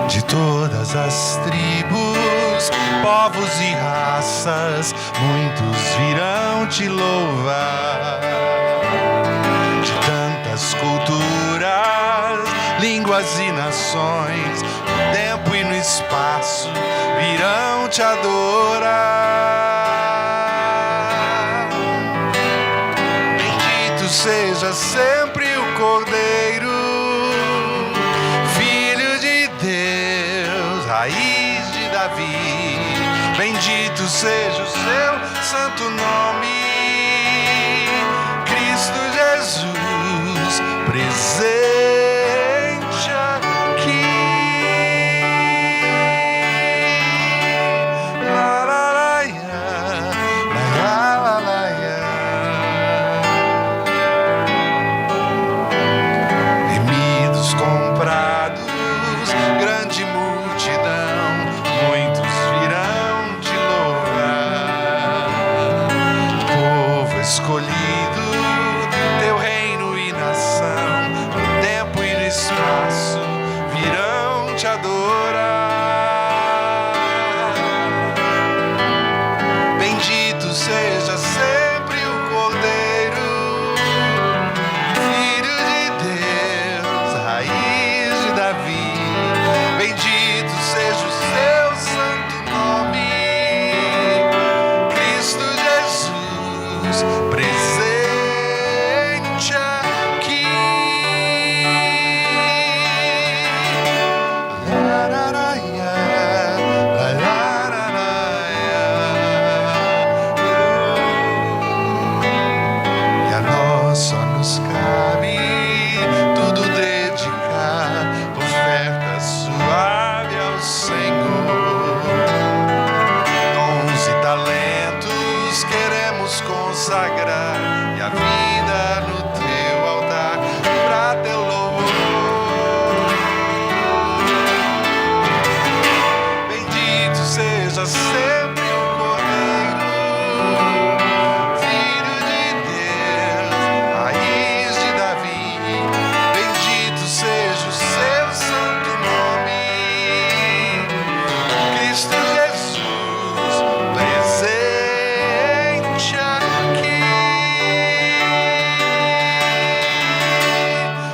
de todas as tribos, povos e raças, muitos virão te louvar. De tantas culturas, línguas e nações, no tempo e no espaço, virão te adorar. Bendito seja sempre o Cordeiro, Filho de Deus, raiz de Davi. Bendito seja o seu santo nome, Cristo Jesus, presente aqui. La, la, la, la, la, la, remidos, comprados, grande multidão, muitos virão te louvar. Povo escolhido, teu reino e nação, no tempo e no espaço, virão te adorar. Bendito seja sempre o Cordeiro, Filho de Deus, raiz de Davi. Bendito seja o seu santo nome, Cristo Jesus, presente aqui. Lararaia, lararaia. E a nós só nos cabe tudo dedicar, oferta suave ao Senhor. Dons e talentos queremos consagrar, e a vida no teu altar pra teu louvor. Bendito seja sempre o Cordeiro, Filho de Deus, raiz de Davi. Bendito seja o seu santo nome, Cristo Jesus, presente aqui.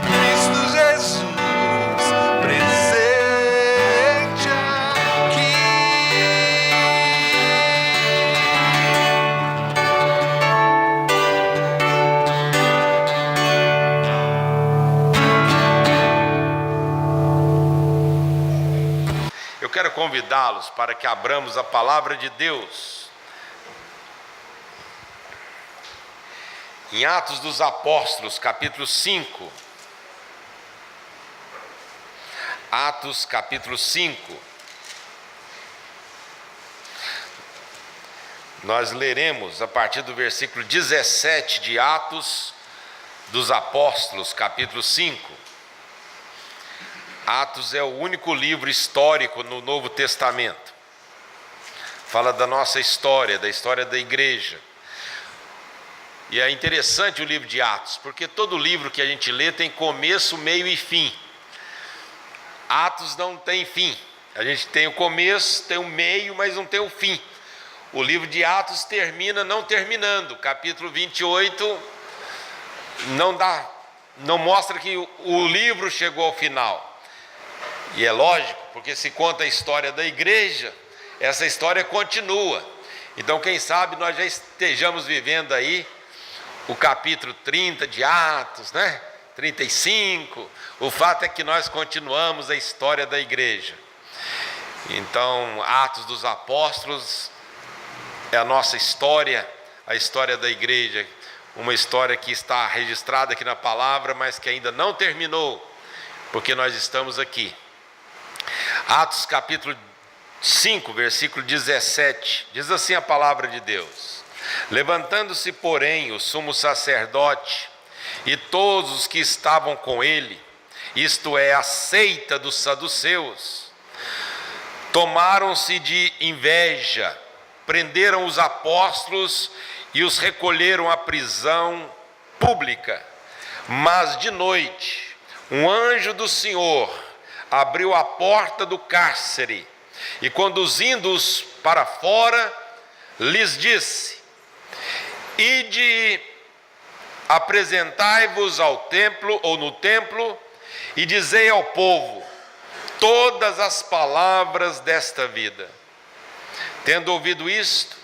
Cristo Jesus, presente aqui. Eu quero convidá-los para que abramos a palavra de Deus em Atos dos Apóstolos, capítulo 5. Atos, capítulo 5. Nós leremos a partir do versículo 17 de Atos dos Apóstolos, capítulo 5. Atos é o único livro histórico no Novo Testamento. Fala da nossa história, da história da igreja. E é interessante o livro de Atos, porque todo livro que a gente lê tem começo, meio e fim. Atos não tem fim. A gente tem o começo, tem o meio, mas não tem o fim. O livro de Atos termina não terminando. Capítulo 28 não mostra que o livro chegou ao final. E é lógico, porque se conta a história da igreja, essa história continua. Então, quem sabe nós já estejamos vivendo aí o capítulo 30 de Atos, né? 35. O fato é que nós continuamos a história da igreja. Então, Atos dos Apóstolos é a nossa história, a história da igreja. Uma história que está registrada aqui na palavra, mas que ainda não terminou, porque nós estamos aqui. Atos capítulo 5, versículo 17, diz assim a palavra de Deus: levantando-se, porém, o sumo sacerdote e todos os que estavam com ele, isto é, a seita dos saduceus, tomaram-se de inveja, prenderam os apóstolos e os recolheram à prisão pública. Mas de noite, um anjo do Senhor abriu a porta do cárcere e, conduzindo-os para fora, lhes disse: ide, apresentai-vos ao templo, ou no templo, e dizei ao povo todas as palavras desta vida. Tendo ouvido isto,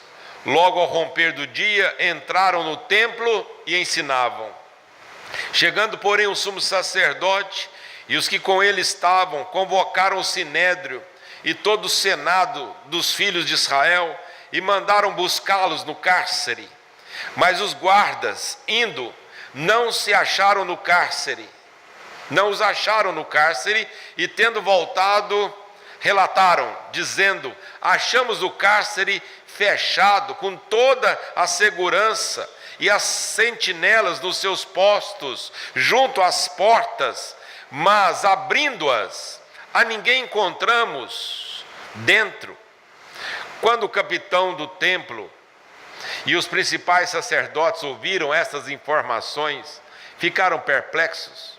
logo ao romper do dia, entraram no templo e ensinavam. Chegando, porém, o sumo sacerdote e os que com ele estavam, convocaram o sinédrio e todo o senado dos filhos de Israel e mandaram buscá-los no cárcere. Mas os guardas, indo, não se acharam no cárcere. Não os acharam no cárcere, e tendo voltado, relataram, dizendo: achamos o cárcere fechado, com toda a segurança, e as sentinelas nos seus postos, junto às portas, mas abrindo-as, a ninguém encontramos dentro. Quando o capitão do templo e os principais sacerdotes ouviram essas informações, ficaram perplexos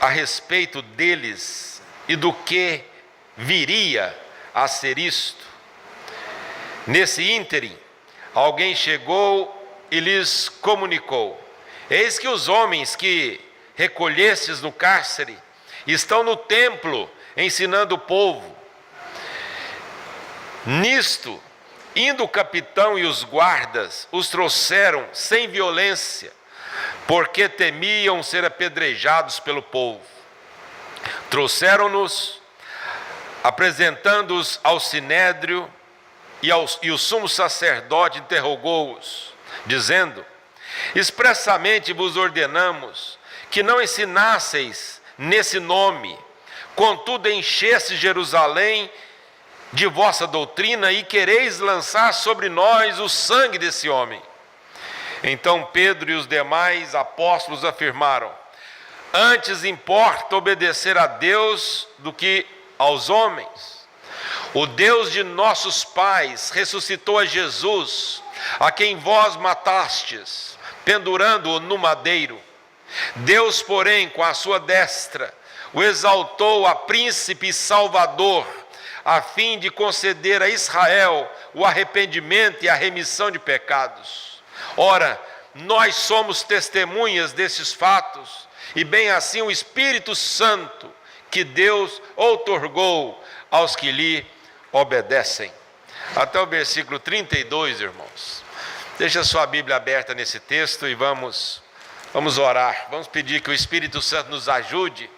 a respeito deles e do que viria a ser isto. Nesse ínterim, alguém chegou e lhes comunicou: eis que os homens que recolhestes no cárcere estão no templo ensinando o povo. Nisto, indo o capitão e os guardas, os trouxeram sem violência, porque temiam ser apedrejados pelo povo. Trouxeram-nos, apresentando-os ao sinédrio, e o sumo sacerdote interrogou-os, dizendo: expressamente vos ordenamos que não ensinasseis nesse nome, contudo enchesse Jerusalém de vossa doutrina e quereis lançar sobre nós o sangue desse homem. Então Pedro e os demais apóstolos afirmaram: antes importa obedecer a Deus do que aos homens. O Deus de nossos pais ressuscitou a Jesus, a quem vós matastes, pendurando-o no madeiro. Deus, porém, com a sua destra, o exaltou a príncipe e salvador, a fim de conceder a Israel o arrependimento e a remissão de pecados. Ora, nós somos testemunhas desses fatos, e bem assim o Espírito Santo, que Deus outorgou aos que lhe obedecem. Até o versículo 32, irmãos. Deixa a sua Bíblia aberta nesse texto e vamos orar. Vamos pedir que o Espírito Santo nos ajude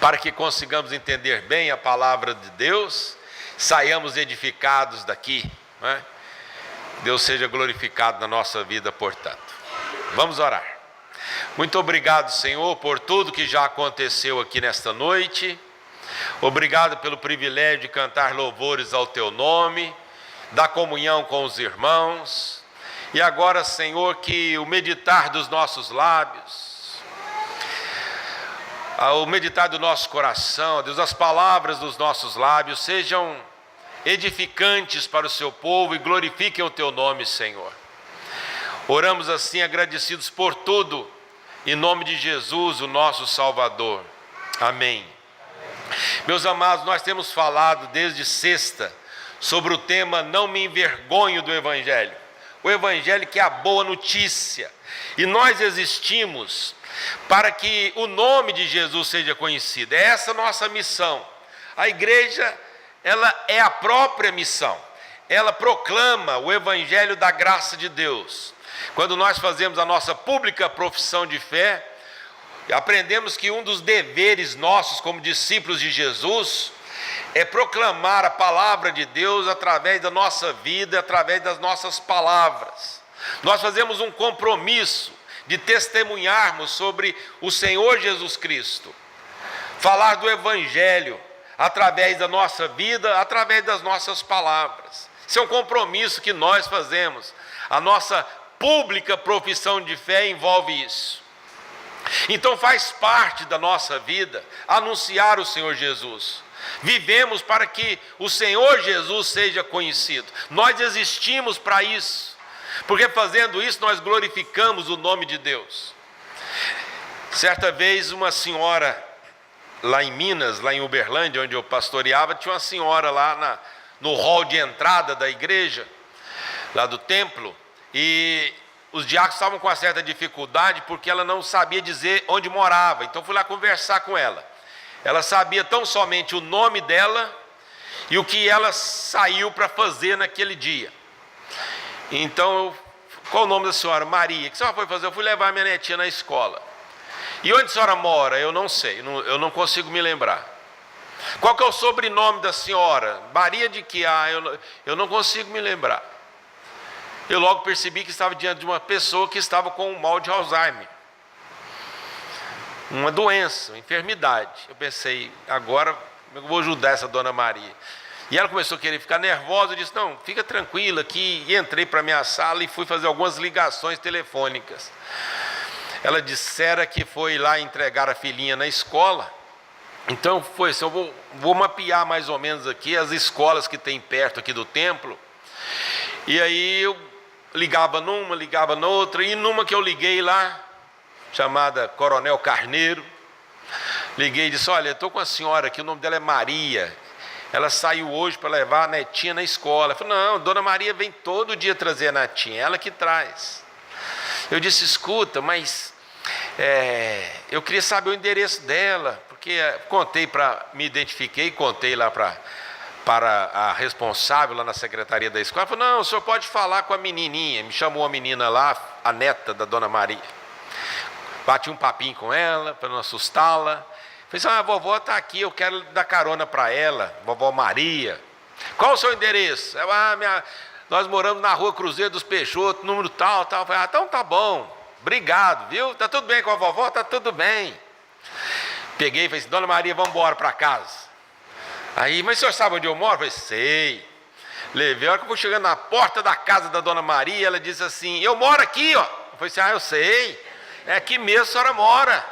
para que consigamos entender bem a palavra de Deus, saiamos edificados daqui, não é? Deus seja glorificado na nossa vida, portanto. Vamos orar. Muito obrigado, Senhor, por tudo que já aconteceu aqui nesta noite. Obrigado pelo privilégio de cantar louvores ao Teu nome, da comunhão com os irmãos. E agora, Senhor, que o meditar dos nossos lábios, o meditar do nosso coração, Deus, as palavras dos nossos lábios sejam edificantes para o Seu povo e glorifiquem o Teu nome, Senhor. Oramos assim agradecidos por tudo, em nome de Jesus, o nosso Salvador. Amém. Meus amados, nós temos falado desde sexta sobre o tema Não me envergonho do Evangelho. O Evangelho que é a boa notícia. E nós existimos para que o nome de Jesus seja conhecido. É essa a nossa missão. A igreja, ela é a própria missão. Ela proclama o Evangelho da graça de Deus. Quando nós fazemos a nossa pública profissão de fé, aprendemos que um dos deveres nossos como discípulos de Jesus é proclamar a palavra de Deus através da nossa vida, através das nossas palavras. Nós fazemos um compromisso de testemunharmos sobre o Senhor Jesus Cristo, falar do Evangelho através da nossa vida, através das nossas palavras. Isso é um compromisso que nós fazemos. A nossa pública profissão de fé envolve isso. Então faz parte da nossa vida anunciar o Senhor Jesus. Vivemos para que o Senhor Jesus seja conhecido. Nós existimos para isso, porque fazendo isso nós glorificamos o nome de Deus. Certa vez uma senhora lá em Minas, lá em Uberlândia, onde eu pastoreava, tinha uma senhora lá no hall de entrada da igreja, lá do templo, e os diáconos estavam com uma certa dificuldade porque ela não sabia dizer onde morava. Então fui lá conversar com ela. Ela sabia tão somente o nome dela e o que ela saiu para fazer naquele dia. Então, qual o nome da senhora? Maria. O que a senhora foi fazer? Eu fui levar a minha netinha na escola. E onde a senhora mora? Eu não sei, eu não consigo me lembrar. Qual que é o sobrenome da senhora? Maria de que? Eu não consigo me lembrar. Eu logo percebi que estava diante de uma pessoa que estava com um mal de Alzheimer. Uma doença, uma enfermidade. Eu pensei, agora eu vou ajudar essa dona Maria. E ela começou a querer ficar nervosa. Eu disse, não, fica tranquila aqui. E entrei para a minha sala e fui fazer algumas ligações telefônicas. Ela dissera que foi lá entregar a filhinha na escola. Então foi assim, eu vou mapear mais ou menos aqui as escolas que tem perto aqui do templo. E aí eu ligava numa, ligava noutra, e numa que eu liguei lá, chamada Coronel Carneiro, liguei e disse, olha, eu estou com a senhora aqui, o nome dela é Maria, ela saiu hoje para levar a netinha na escola. Ela falou, não, dona Maria vem todo dia trazer a netinha, ela que traz. Eu disse, escuta, mas eu queria saber o endereço dela, porque me identifiquei, contei lá para a responsável lá na secretaria da escola. Ela falou, não, o senhor pode falar com a menininha. Me chamou a menina lá, a neta da dona Maria. Bati um papinho com ela, para não assustá-la. Falei assim, a vovó está aqui, eu quero dar carona para ela, vovó Maria. Qual o seu endereço? Nós moramos na rua Cruzeiro dos Peixotos, número tal. Eu falei, então tá bom, obrigado, viu? Tá tudo bem com a vovó? Tá tudo bem. Peguei e falei assim, dona Maria, vamos embora para casa. Aí, mas o senhor sabe onde eu moro? Eu falei, sei. Levei, a hora que eu fui chegando na porta da casa da dona Maria, ela disse assim, eu moro aqui, ó. Eu falei assim, eu sei, é aqui mesmo a senhora mora.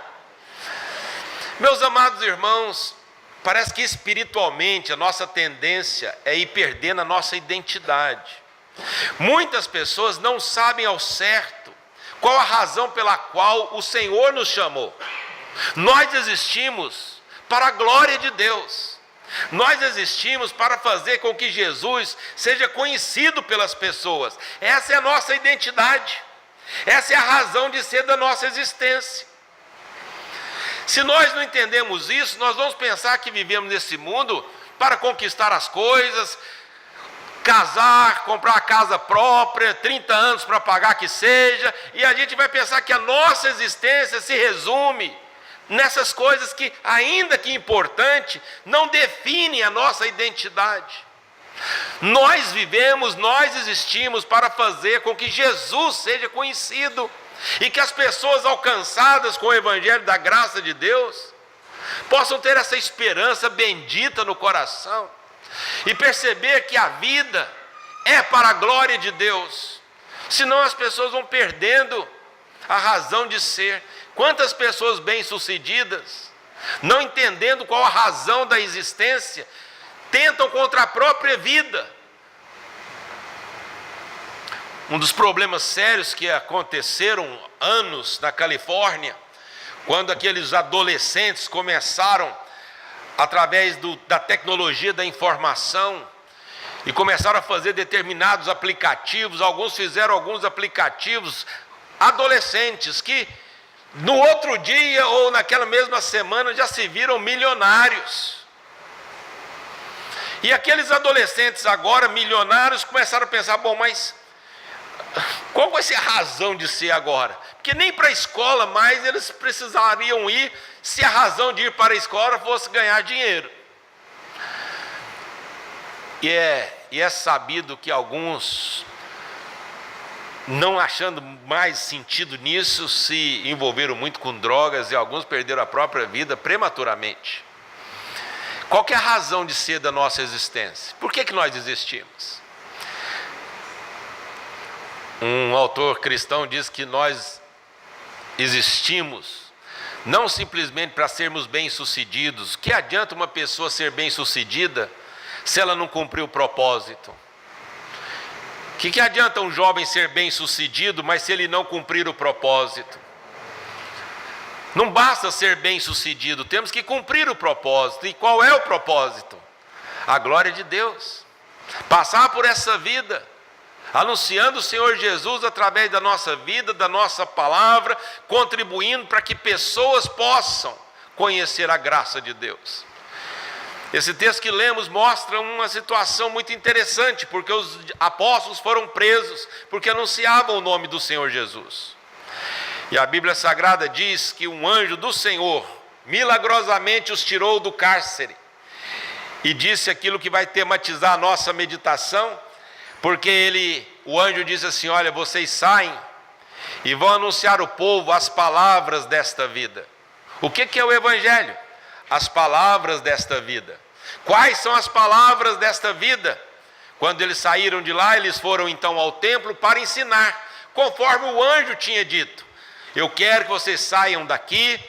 Meus amados irmãos, parece que espiritualmente a nossa tendência é ir perdendo a nossa identidade. Muitas pessoas não sabem ao certo qual a razão pela qual o Senhor nos chamou. Nós existimos para a glória de Deus. Nós existimos para fazer com que Jesus seja conhecido pelas pessoas. Essa é a nossa identidade. Essa é a razão de ser da nossa existência. Se nós não entendemos isso, nós vamos pensar que vivemos nesse mundo para conquistar as coisas, casar, comprar a casa própria, 30 anos para pagar que seja, e a gente vai pensar que a nossa existência se resume nessas coisas que, ainda que importante, não definem a nossa identidade. Nós vivemos, nós existimos para fazer com que Jesus seja conhecido e que as pessoas alcançadas com o Evangelho da graça de Deus possam ter essa esperança bendita no coração e perceber que a vida é para a glória de Deus. Senão as pessoas vão perdendo a razão de ser. Quantas pessoas bem-sucedidas, não entendendo qual a razão da existência, tentam contra a própria vida. Um dos problemas sérios que aconteceram anos na Califórnia, quando aqueles adolescentes começaram, através da tecnologia da informação, e começaram a fazer determinados aplicativos. Alguns fizeram alguns aplicativos adolescentes que no outro dia ou naquela mesma semana já se viram milionários. E aqueles adolescentes agora milionários começaram a pensar, bom, mas qual vai ser a razão de ser agora? Porque nem para a escola mais eles precisariam ir, se a razão de ir para a escola fosse ganhar dinheiro. E é sabido que alguns, não achando mais sentido nisso, se envolveram muito com drogas, e alguns perderam a própria vida prematuramente. Qual que é a razão de ser da nossa existência? Por que nós existimos? Um autor cristão diz que nós existimos não simplesmente para sermos bem-sucedidos. Que adianta uma pessoa ser bem-sucedida se ela não cumprir o propósito? Que adianta um jovem ser bem-sucedido, mas se ele não cumprir o propósito? Não basta ser bem-sucedido, temos que cumprir o propósito. E qual é o propósito? A glória de Deus. Passar por essa vida anunciando o Senhor Jesus através da nossa vida, da nossa palavra, contribuindo para que pessoas possam conhecer a graça de Deus. Esse texto que lemos mostra uma situação muito interessante, porque os apóstolos foram presos porque anunciavam o nome do Senhor Jesus. E a Bíblia Sagrada diz que um anjo do Senhor milagrosamente os tirou do cárcere e disse aquilo que vai tematizar a nossa meditação, porque o anjo disse assim: olha, vocês saem e vão anunciar ao povo as palavras desta vida. O que é o Evangelho? As palavras desta vida. Quais são as palavras desta vida? Quando eles saíram de lá, eles foram então ao templo para ensinar, conforme o anjo tinha dito. Eu quero que vocês saiam daqui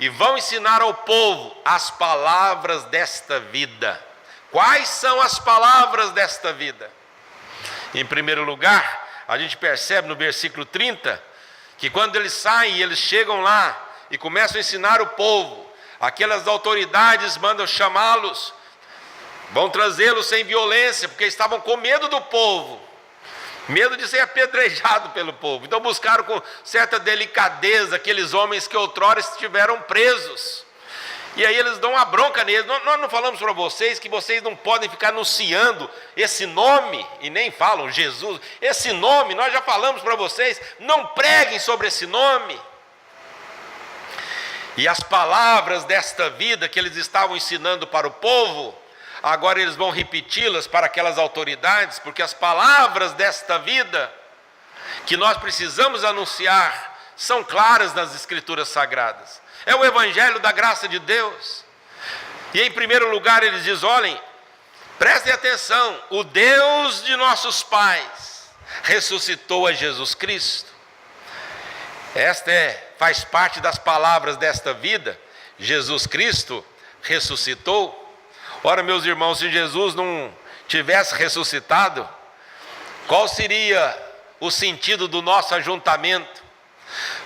e vão ensinar ao povo as palavras desta vida. Quais são as palavras desta vida? Em primeiro lugar, a gente percebe no versículo 30, que quando eles saem, eles chegam lá e começam a ensinar o povo. Aquelas autoridades mandam chamá-los, vão trazê-los sem violência, porque estavam com medo do povo, medo de ser apedrejado pelo povo. Então buscaram com certa delicadeza aqueles homens que outrora estiveram presos. E aí eles dão uma bronca neles. Nós não falamos para vocês que vocês não podem ficar anunciando esse nome, e nem falam Jesus, esse nome, nós já falamos para vocês, não preguem sobre esse nome. E as palavras desta vida que eles estavam ensinando para o povo, agora eles vão repeti-las para aquelas autoridades, porque as palavras desta vida que nós precisamos anunciar são claras nas Escrituras Sagradas. É o Evangelho da graça de Deus. E em primeiro lugar eles dizem: olhem, prestem atenção, o Deus de nossos pais ressuscitou a Jesus Cristo. Faz parte das palavras desta vida. Jesus Cristo ressuscitou. Ora, meus irmãos, se Jesus não tivesse ressuscitado, qual seria o sentido do nosso ajuntamento?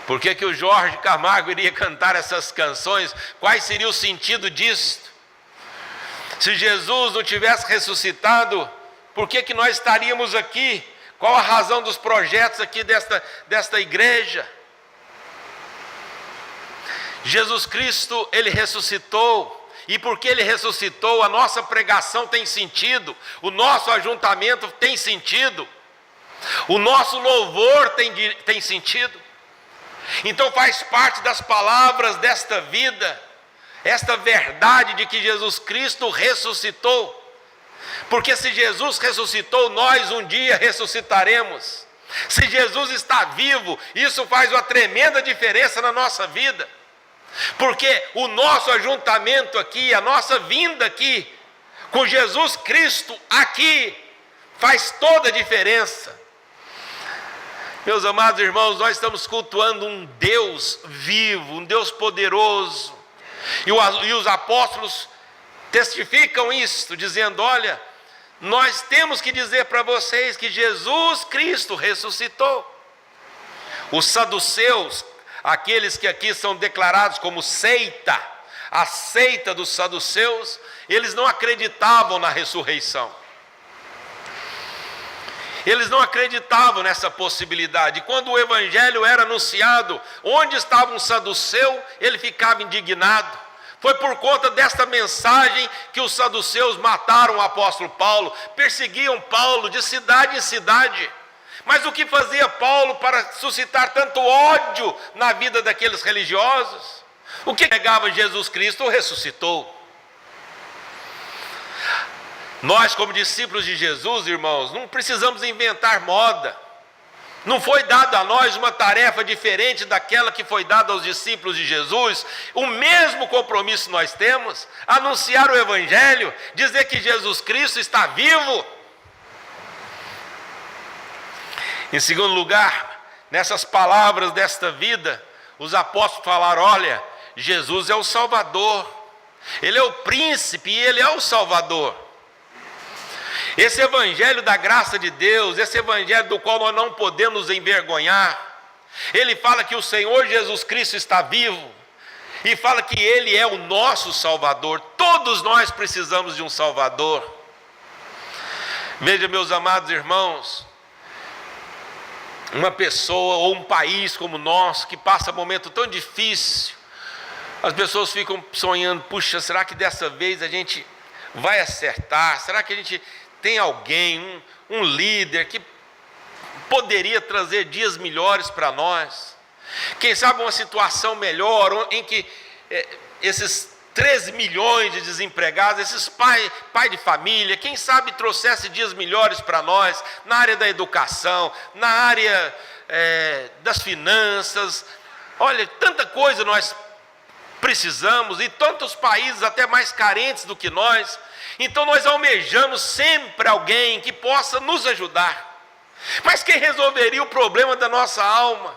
Por que o Jorge Camargo iria cantar essas canções? Qual seria o sentido disso? Se Jesus não tivesse ressuscitado, por que nós estaríamos aqui? Qual a razão dos projetos aqui desta igreja? Jesus Cristo, Ele ressuscitou. E porque Ele ressuscitou, a nossa pregação tem sentido, o nosso ajuntamento tem sentido, o nosso louvor tem sentido. Então faz parte das palavras desta vida, esta verdade de que Jesus Cristo ressuscitou. Porque se Jesus ressuscitou, nós um dia ressuscitaremos. Se Jesus está vivo, isso faz uma tremenda diferença na nossa vida. Porque o nosso ajuntamento aqui, a nossa vinda aqui, com Jesus Cristo aqui, faz toda a diferença. Meus amados irmãos, nós estamos cultuando um Deus vivo, um Deus poderoso. E os apóstolos testificam isso, dizendo: olha, nós temos que dizer para vocês que Jesus Cristo ressuscitou. Os saduceus, aqueles que aqui são declarados como seita, a seita dos saduceus, eles não acreditavam na ressurreição. Eles não acreditavam nessa possibilidade. Quando o evangelho era anunciado, onde estava um saduceu, ele ficava indignado. Foi por conta desta mensagem que os saduceus mataram o apóstolo Paulo, perseguiam Paulo de cidade em cidade. Mas o que fazia Paulo para suscitar tanto ódio na vida daqueles religiosos? O que negava Jesus Cristo ressuscitou. Nós, como discípulos de Jesus, irmãos, não precisamos inventar moda. Não foi dada a nós uma tarefa diferente daquela que foi dada aos discípulos de Jesus. O mesmo compromisso nós temos: anunciar o evangelho, dizer que Jesus Cristo está vivo. Em segundo lugar, nessas palavras desta vida, os apóstolos falaram: olha, Jesus é o Salvador, Ele é o príncipe e Ele é o Salvador. Esse evangelho da graça de Deus, esse evangelho do qual nós não podemos envergonhar, ele fala que o Senhor Jesus Cristo está vivo. e fala que Ele é o nosso Salvador. Todos nós precisamos de um Salvador. Veja, meus amados irmãos, uma pessoa ou um país como o nosso, que passa um momento tão difícil, as pessoas ficam sonhando, puxa, será que dessa vez a gente vai acertar? Será que a gente tem alguém, um líder que poderia trazer dias melhores para nós? Quem sabe uma situação melhor, em que esses 13 milhões de desempregados, esses pai de família, quem sabe trouxesse dias melhores para nós, na área da educação, na área das finanças. Olha, tanta coisa nós precisamos, e tantos países até mais carentes do que nós. Então nós almejamos sempre alguém que possa nos ajudar. Mas quem resolveria o problema da nossa alma?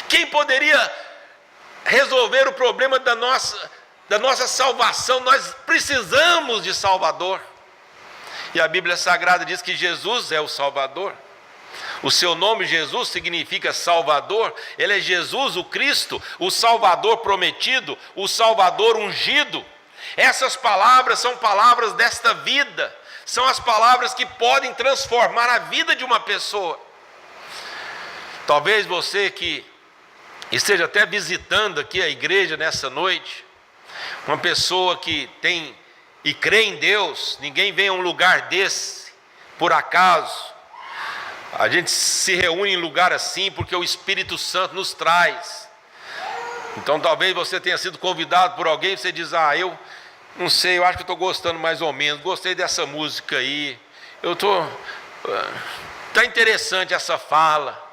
Quem poderia resolver o problema da nossa salvação? Nós precisamos de Salvador. E a Bíblia Sagrada diz que Jesus é o Salvador. O seu nome Jesus significa Salvador. Ele é Jesus o Cristo, o Salvador prometido, o Salvador ungido. Essas palavras são palavras desta vida, são as palavras que podem transformar a vida de uma pessoa. Talvez você que esteja até visitando aqui a igreja nessa noite, uma pessoa que tem e crê em Deus. Ninguém vem a um lugar desse por acaso. A gente se reúne em lugar assim porque o Espírito Santo nos traz. Então talvez você tenha sido convidado por alguém e você diz, eu não sei, eu acho que estou gostando mais ou menos, gostei dessa música aí, está interessante essa fala.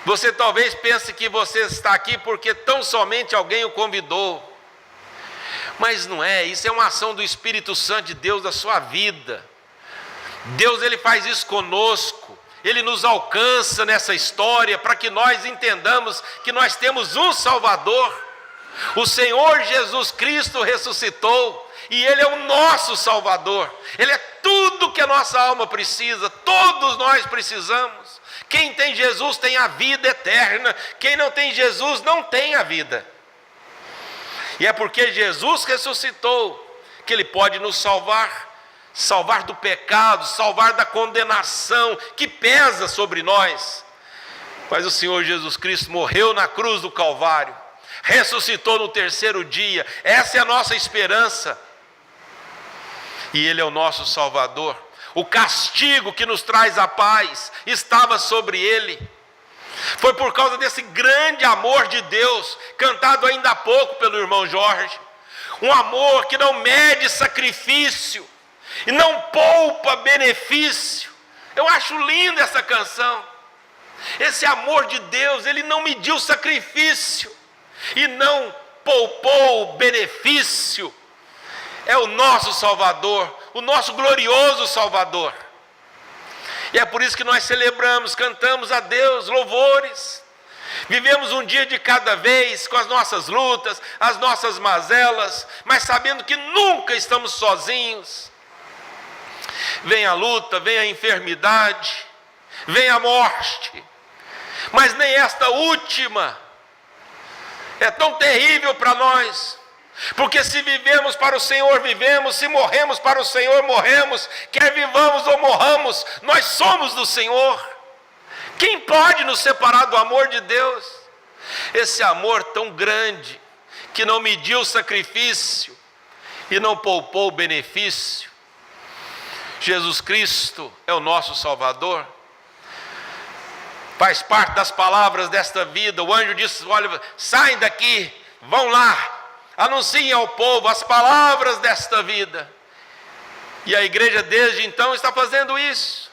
Você talvez pense que você está aqui porque tão somente alguém o convidou. Mas não é, isso é uma ação do Espírito Santo de Deus na sua vida. Deus, Ele faz isso conosco. Ele nos alcança nessa história para que nós entendamos que nós temos um Salvador. O Senhor Jesus Cristo ressuscitou e Ele é o nosso Salvador. Ele é tudo que a nossa alma precisa, todos nós precisamos. Quem tem Jesus tem a vida eterna, quem não tem Jesus não tem a vida. E é porque Jesus ressuscitou que Ele pode nos salvar do pecado, salvar da condenação que pesa sobre nós. Mas o Senhor Jesus Cristo morreu na cruz do Calvário, ressuscitou no terceiro dia. Essa é a nossa esperança. E Ele é o nosso Salvador. O castigo que nos traz a paz estava sobre Ele. Foi por causa desse grande amor de Deus, cantado ainda há pouco pelo irmão Jorge. Um amor que não mede sacrifício e não poupa benefício. Eu acho linda essa canção. Esse amor de Deus, Ele não mediu sacrifício e não poupou benefício. É o nosso Salvador, o nosso glorioso Salvador. E é por isso que nós celebramos, cantamos a Deus louvores. Vivemos um dia de cada vez, com as nossas lutas, as nossas mazelas, mas sabendo que nunca estamos sozinhos. Vem a luta, vem a enfermidade, vem a morte, mas nem esta última é tão terrível para nós. Porque se vivemos para o Senhor, vivemos, se morremos para o Senhor, morremos, quer vivamos ou morramos, nós somos do Senhor. Quem pode nos separar do amor de Deus? Esse amor tão grande, que não mediu o sacrifício e não poupou o benefício. Jesus Cristo é o nosso Salvador. Faz parte das palavras desta vida. O anjo disse, olha, saem daqui, vão lá, anunciem ao povo as palavras desta vida. E a igreja desde então está fazendo isso,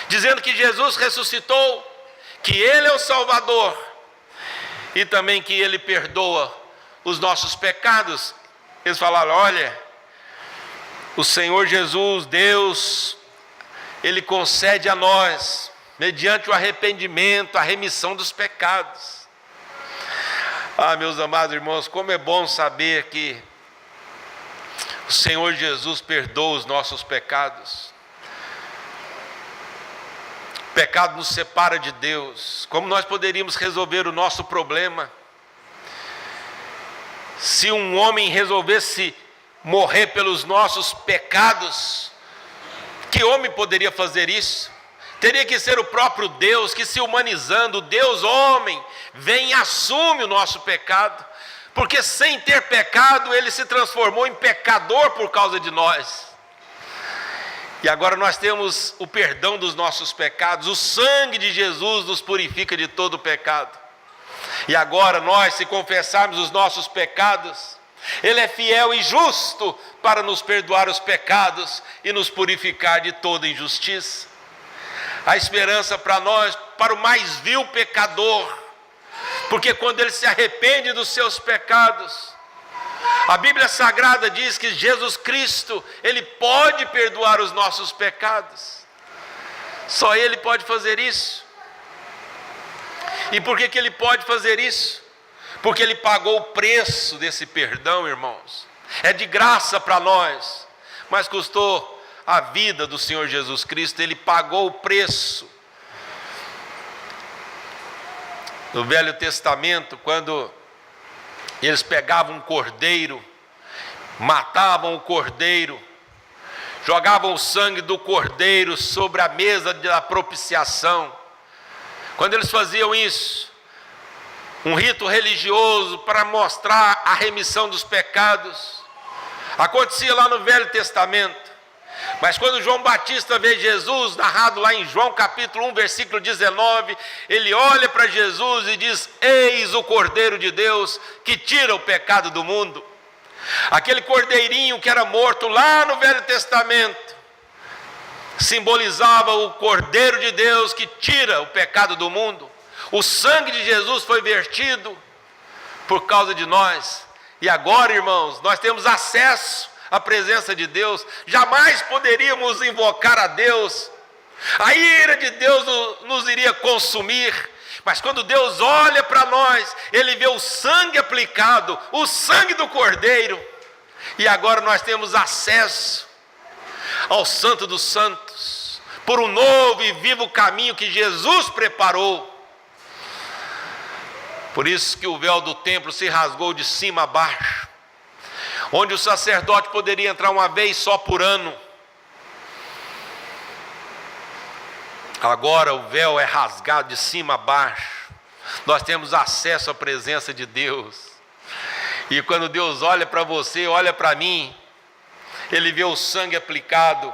dizendo que Jesus ressuscitou, que Ele é o Salvador e também que Ele perdoa os nossos pecados. Eles falaram, olha, o Senhor Jesus, Deus, Ele concede a nós, mediante o arrependimento, a remissão dos pecados. Meus amados irmãos, como é bom saber que o Senhor Jesus perdoa os nossos pecados. O pecado nos separa de Deus. Como nós poderíamos resolver o nosso problema? Se um homem resolvesse morrer pelos nossos pecados, que homem poderia fazer isso? Teria que ser o próprio Deus que, se humanizando, Deus homem, vem e assume o nosso pecado, porque sem ter pecado ele se transformou em pecador por causa de nós. E agora nós temos o perdão dos nossos pecados, o sangue de Jesus nos purifica de todo o pecado. E agora nós, se confessarmos os nossos pecados, Ele é fiel e justo para nos perdoar os pecados e nos purificar de toda injustiça. A esperança para nós, para o mais vil pecador, porque quando ele se arrepende dos seus pecados, a Bíblia Sagrada diz que Jesus Cristo, Ele pode perdoar os nossos pecados. Só Ele pode fazer isso. E por que Ele pode fazer isso? Porque Ele pagou o preço desse perdão, irmãos. É de graça para nós, mas custou a vida do Senhor Jesus Cristo. Ele pagou o preço. No Velho Testamento, quando eles pegavam um cordeiro, matavam o cordeiro, jogavam o sangue do cordeiro sobre a mesa da propiciação. Quando eles faziam isso, um rito religioso para mostrar a remissão dos pecados, acontecia lá no Velho Testamento. Mas quando João Batista vê Jesus, narrado lá em João capítulo 1, versículo 19, ele olha para Jesus e diz: eis o Cordeiro de Deus que tira o pecado do mundo. Aquele cordeirinho que era morto lá no Velho Testamento simbolizava o Cordeiro de Deus que tira o pecado do mundo. O sangue de Jesus foi vertido por causa de nós. E agora, irmãos, nós temos acesso à presença de Deus. Jamais poderíamos invocar a Deus. A ira de Deus nos iria consumir. Mas quando Deus olha para nós, Ele vê o sangue aplicado, o sangue do Cordeiro. E agora nós temos acesso ao Santo dos Santos, por um novo e vivo caminho que Jesus preparou. Por isso que o véu do templo se rasgou de cima a baixo, onde o sacerdote poderia entrar uma vez só por ano. Agora o véu é rasgado de cima a baixo. Nós temos acesso à presença de Deus. E quando Deus olha para você, olha para mim, Ele vê o sangue aplicado,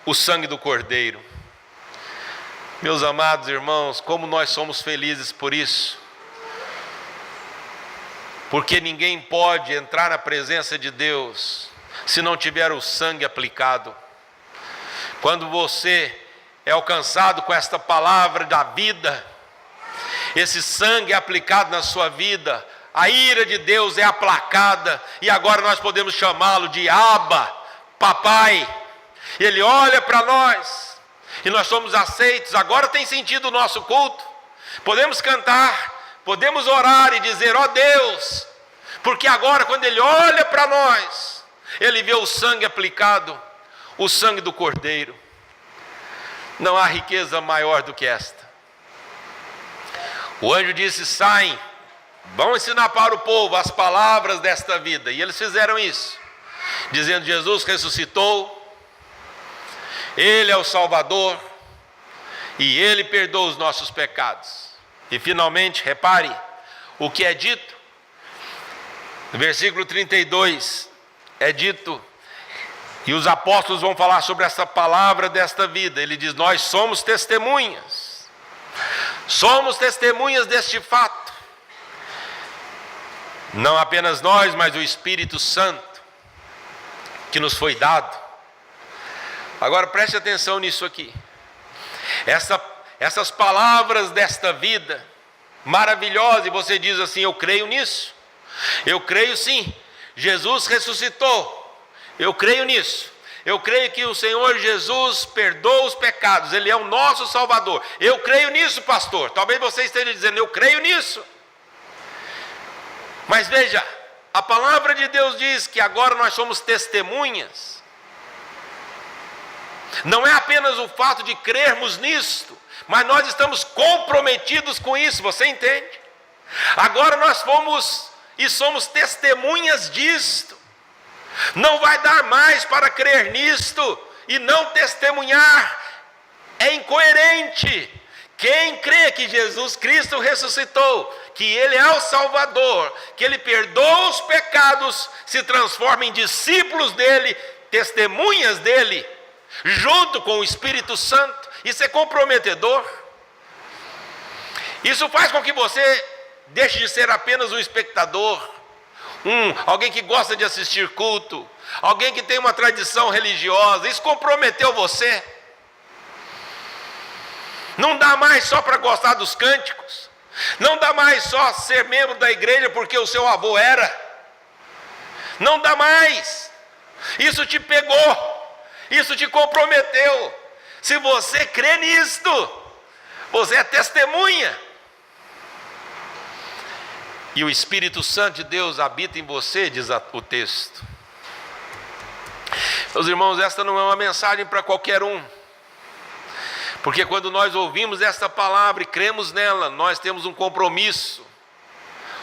o sangue do Cordeiro. Meus amados irmãos, como nós somos felizes por isso. Porque ninguém pode entrar na presença de Deus se não tiver o sangue aplicado. Quando você é alcançado com esta palavra da vida, esse sangue é aplicado na sua vida, a ira de Deus é aplacada, e agora nós podemos chamá-lo de Abba, Papai. Ele olha para nós, e nós somos aceitos. Agora tem sentido o nosso culto. Podemos cantar, podemos orar e dizer: ó Deus, porque agora quando Ele olha para nós, Ele vê o sangue aplicado, o sangue do Cordeiro. Não há riqueza maior do que esta. O anjo disse: saem, vão ensinar para o povo as palavras desta vida. E eles fizeram isso, dizendo: Jesus ressuscitou, Ele é o Salvador, e Ele perdoa os nossos pecados. E finalmente, repare o que é dito. No versículo 32, é dito, e os apóstolos vão falar sobre essa palavra desta vida. Ele diz: nós somos testemunhas. Somos testemunhas deste fato. Não apenas nós, mas o Espírito Santo que nos foi dado. Agora preste atenção nisso aqui. Essas palavras desta vida maravilhosa, e você diz assim: eu creio nisso. Eu creio sim, Jesus ressuscitou. Eu creio nisso. Eu creio que o Senhor Jesus perdoa os pecados. Ele é o nosso Salvador. Eu creio nisso, pastor. Talvez você esteja dizendo: eu creio nisso. Mas veja, a palavra de Deus diz que agora nós somos testemunhas. Não é apenas o fato de crermos nisto, mas nós estamos comprometidos com isso, você entende? Agora nós fomos e somos testemunhas disto. Não vai dar mais para crer nisto e não testemunhar. É incoerente. Quem crê que Jesus Cristo ressuscitou, que Ele é o Salvador, que Ele perdoa os pecados, se transforma em discípulos dEle, testemunhas dEle, junto com o Espírito Santo, isso é comprometedor. Isso faz com que você deixe de ser apenas um espectador, alguém que gosta de assistir culto, alguém que tem uma tradição religiosa. Isso comprometeu você. Não dá mais só para gostar dos cânticos, não dá mais só ser membro da igreja porque o seu avô era. Não dá mais. Isso te pegou, isso te comprometeu. Se você crê nisto, você é testemunha. E o Espírito Santo de Deus habita em você, diz o texto. Meus irmãos, esta não é uma mensagem para qualquer um. Porque quando nós ouvimos esta palavra e cremos nela, nós temos um compromisso.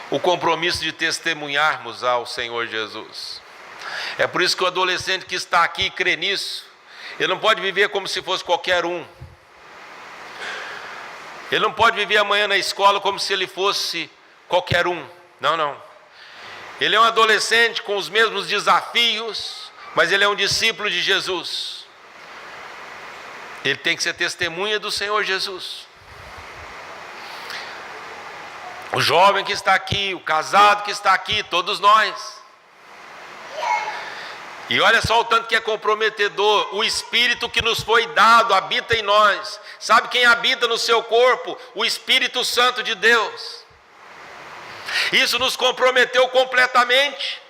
O compromisso de testemunharmos ao Senhor Jesus. É por isso que o adolescente que está aqui e crê nisso, ele não pode viver como se fosse qualquer um. Ele não pode viver amanhã na escola como se ele fosse qualquer um. Não, não. Ele é um adolescente com os mesmos desafios, mas ele é um discípulo de Jesus. Ele tem que ser testemunha do Senhor Jesus. O jovem que está aqui, o casado que está aqui, todos nós. E olha só o tanto que é comprometedor. O Espírito que nos foi dado habita em nós. Sabe quem habita no seu corpo? O Espírito Santo de Deus. Isso nos comprometeu completamente.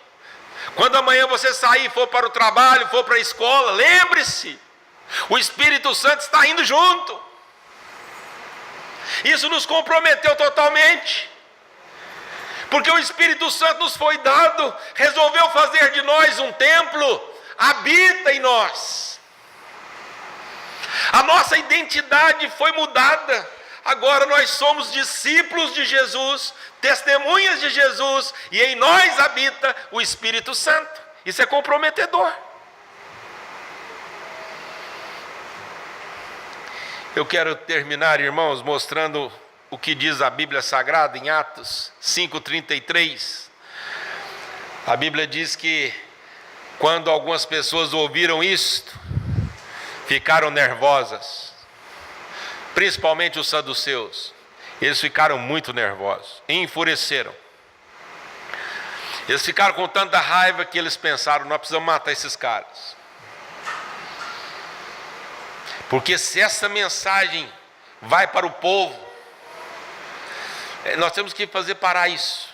Quando amanhã você sair, for para o trabalho, for para a escola, lembre-se, o Espírito Santo está indo junto. Isso nos comprometeu totalmente. Porque o Espírito Santo nos foi dado, resolveu fazer de nós um templo, habita em nós. A nossa identidade foi mudada. Agora nós somos discípulos de Jesus, testemunhas de Jesus, e em nós habita o Espírito Santo. Isso é comprometedor. Eu quero terminar, irmãos, mostrando o que diz a Bíblia Sagrada em Atos 5:33. A Bíblia diz que quando algumas pessoas ouviram isto, ficaram nervosas, principalmente os saduceus. Eles ficaram muito nervosos, enfureceram. Eles ficaram com tanta raiva que eles pensaram: nós precisamos matar esses caras. Porque se essa mensagem vai para o povo, nós temos que fazer parar isso.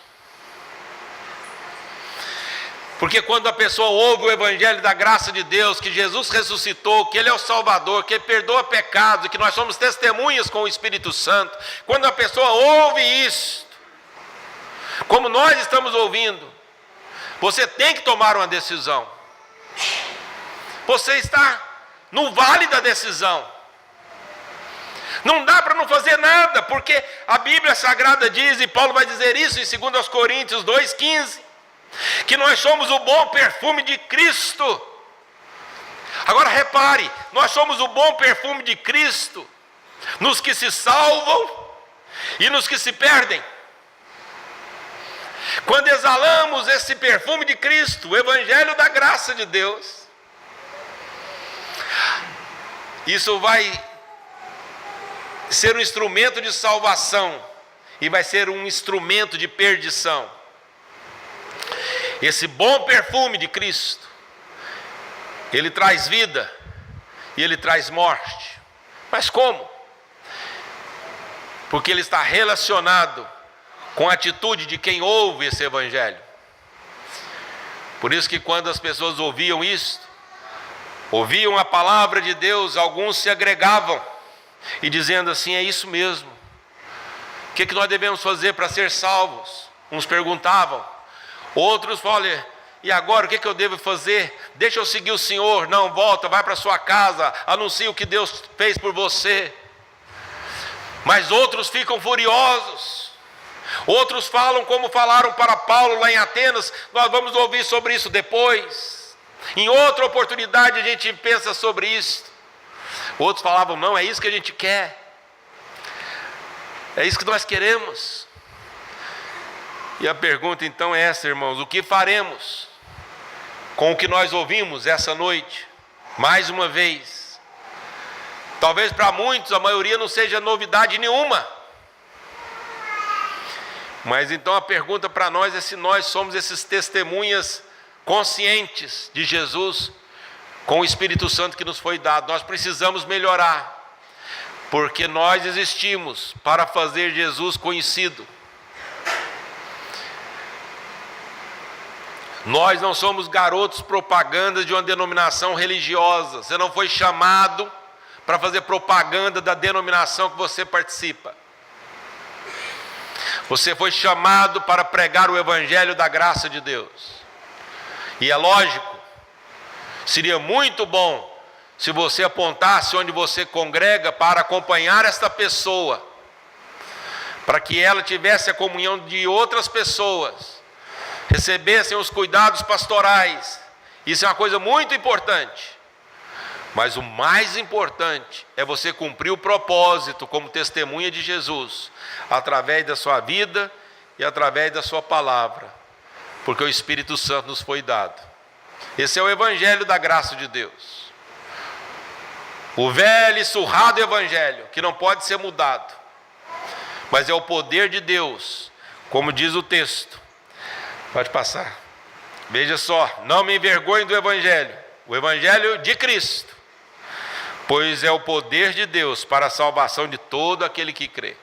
Porque quando a pessoa ouve o Evangelho da graça de Deus, que Jesus ressuscitou, que Ele é o Salvador, que Ele perdoa pecados, que nós somos testemunhas com o Espírito Santo, quando a pessoa ouve isso, como nós estamos ouvindo, você tem que tomar uma decisão. Você está no vale da decisão. Não dá para não fazer nada, porque a Bíblia Sagrada diz, e Paulo vai dizer isso em 2 Coríntios 2,15, que nós somos o bom perfume de Cristo. Agora repare, nós somos o bom perfume de Cristo nos que se salvam e nos que se perdem. Quando exalamos esse perfume de Cristo, o Evangelho da graça de Deus, isso vai ser um instrumento de salvação e vai ser um instrumento de perdição. Esse bom perfume de Cristo, ele traz vida e ele traz morte. Mas como? Porque ele está relacionado com a atitude de quem ouve esse Evangelho. Por isso que quando as pessoas ouviam isto, ouviam a palavra de Deus, alguns se agregavam e dizendo assim: é isso mesmo, o que nós devemos fazer para ser salvos? Uns perguntavam, outros falavam: e agora o que eu devo fazer? Deixa eu seguir o Senhor. Não, volta, vai para sua casa, anuncia o que Deus fez por você. Mas outros ficam furiosos, Outros falam como falaram para Paulo lá em Atenas, nós vamos ouvir sobre isso depois. Em outra oportunidade a gente pensa sobre isso. Outros falavam, não, é isso que a gente quer. É isso que nós queremos. E a pergunta então é essa, irmãos: o que faremos com o que nós ouvimos essa noite? Mais uma vez, talvez para muitos a maioria não seja novidade nenhuma. Mas então a pergunta para nós é se nós somos esses testemunhas conscientes de Jesus com o Espírito Santo que nos foi dado. Nós precisamos melhorar, porque nós existimos para fazer Jesus conhecido. Nós não somos garotos propaganda de uma denominação religiosa. Você não foi chamado para fazer propaganda da denominação que você participa. Você foi chamado para pregar o Evangelho da graça de Deus. E é lógico, seria muito bom se você apontasse onde você congrega para acompanhar esta pessoa, para que ela tivesse a comunhão de outras pessoas, recebessem os cuidados pastorais. Isso é uma coisa muito importante. Mas o mais importante é você cumprir o propósito como testemunha de Jesus, através da sua vida e através da sua palavra, porque o Espírito Santo nos foi dado. Esse é o Evangelho da graça de Deus, o velho e surrado Evangelho, que não pode ser mudado, mas é o poder de Deus, como diz o texto. Pode passar. Veja só, não me envergonhe do Evangelho, o Evangelho de Cristo, pois é o poder de Deus para a salvação de todo aquele que crê.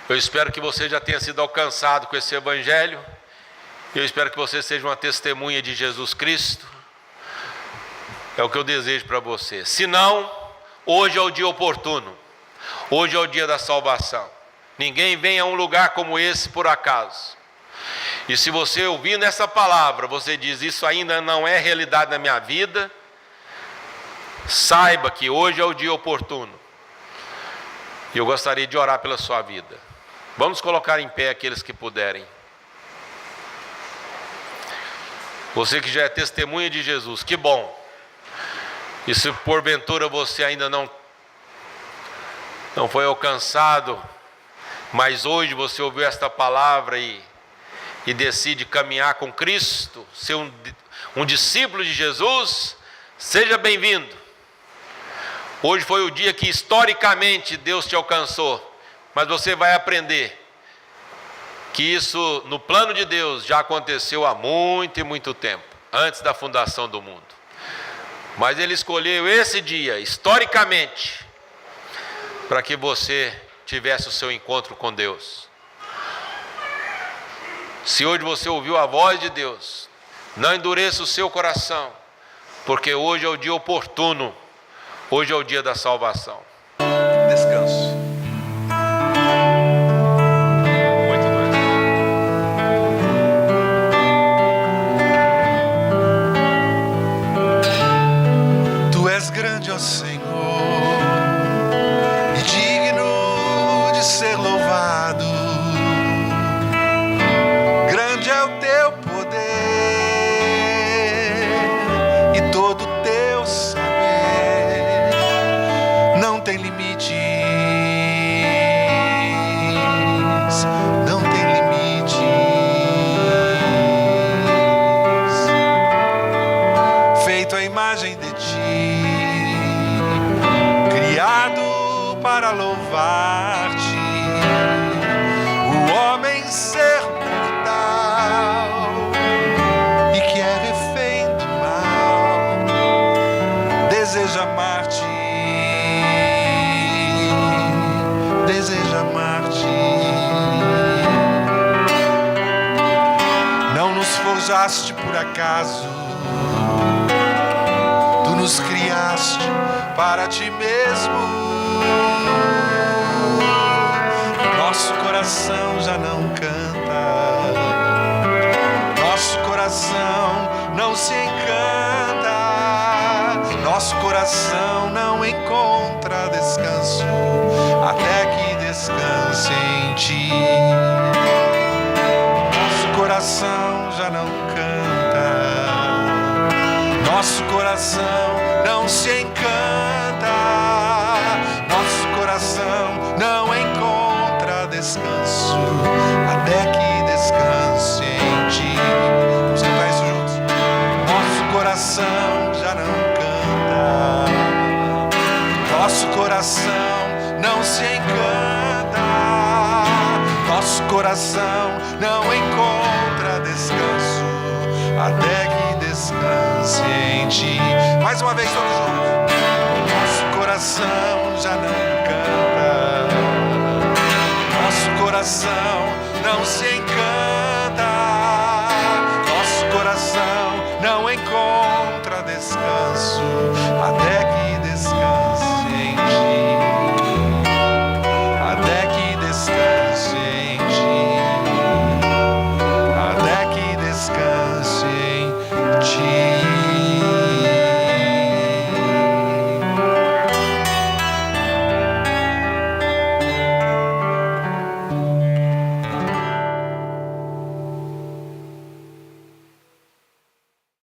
Eu espero que você já tenha sido alcançado com esse Evangelho. Eu espero que você seja uma testemunha de Jesus Cristo. É o que eu desejo para você. Se não, hoje é o dia oportuno. Hoje é o dia da salvação. Ninguém vem a um lugar como esse por acaso. E se você ouvindo essa palavra, você diz, isso ainda não é realidade na minha vida, saiba que hoje é o dia oportuno. E eu gostaria de orar pela sua vida. Vamos colocar em pé aqueles que puderem. Você que já é testemunha de Jesus, que bom. E se porventura você ainda não foi alcançado, mas hoje você ouviu esta palavra e decide caminhar com Cristo, ser um discípulo de Jesus, seja bem-vindo. Hoje foi o dia que historicamente Deus te alcançou, mas você vai aprender que isso no plano de Deus já aconteceu há muito e muito tempo, antes da fundação do mundo. Mas Ele escolheu esse dia, historicamente, para que você tivesse o seu encontro com Deus. Se hoje você ouviu a voz de Deus, não endureça o seu coração, porque hoje é o dia oportuno, hoje é o dia da salvação. Descanso. Muito doido. Tu és grande, ó Senhor, e digno de ser louvado. Grande é o teu poder e todo o teu saber. Não tem limites, não tem limites. Feito à imagem de ti, criado para louvar-te, o homem ser mortal e que é refém do mal, deseja amar-te, deseja amar-te. Não nos forjaste por acaso, tu nos criaste para ti mesmo. Nosso coração já não canta, nosso coração não se encanta, nosso coração não encontra descanso, até que descanse em ti. coração já não canta, nosso coração não se encanta, nosso coração não encontra descanso, até que descanse em ti. Vamos cantar isso juntos. Nosso coração já não canta, nosso coração não se encanta, nosso coração não encontra descanso, até que descanse em ti. Mais uma vez todos juntos. Nosso coração já não canta, nosso coração não se encanta,